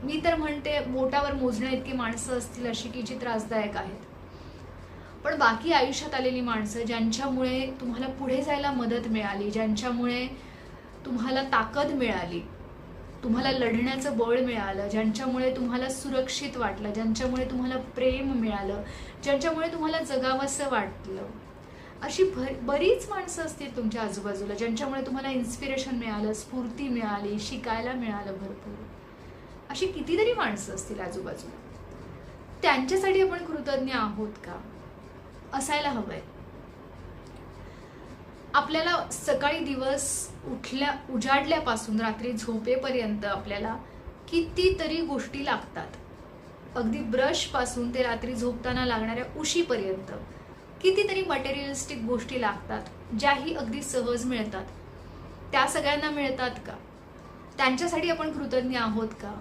मी तर म्हणते बोटावर मोजण्या इतकी माणसं असतील अशी की जी त्रासदायक आहेत. पण बाकी आयुष्यात आलेली माणसं ज्यांच्यामुळे तुम्हाला पुढे जायला मदत मिळाली, ज्यांच्यामुळे तुम्हाला ताकद मिळाली, तुम्हाला लढण्याचं बळ मिळालं, ज्यांच्यामुळे तुम्हाला सुरक्षित वाटलं, ज्यांच्यामुळे तुम्हाला प्रेम मिळालं, ज्यांच्यामुळे तुम्हाला जगावंसं वाटलं, अशी बरीच माणसं असतील तुमच्या आजूबाजूला ज्यांच्यामुळे तुम्हाला इन्स्पिरेशन मिळालं, स्फूर्ती मिळाली, शिकायला मिळालं भरपूर. अशी कितीतरी माणसं असतील आजूबाजूला. त्यांच्यासाठी आपण कृतज्ञ आहोत का? असायला हवंय. आपल्याला सकाळी दिवस उजाडल्यापासून रात्री झोपेपर्यंत आपल्याला कितीतरी गोष्टी लागतात. अगदी ब्रश पासून ते रात्री झोपताना लागणाऱ्या उशीपर्यंत कितीतरी मटेरियलिस्टिक गोष्टी लागतात, ज्याही अगदी सहज मिळतात. त्या सगळ्यांना मिळतात का? त्यांच्यासाठी आपण कृतज्ञ आहोत का?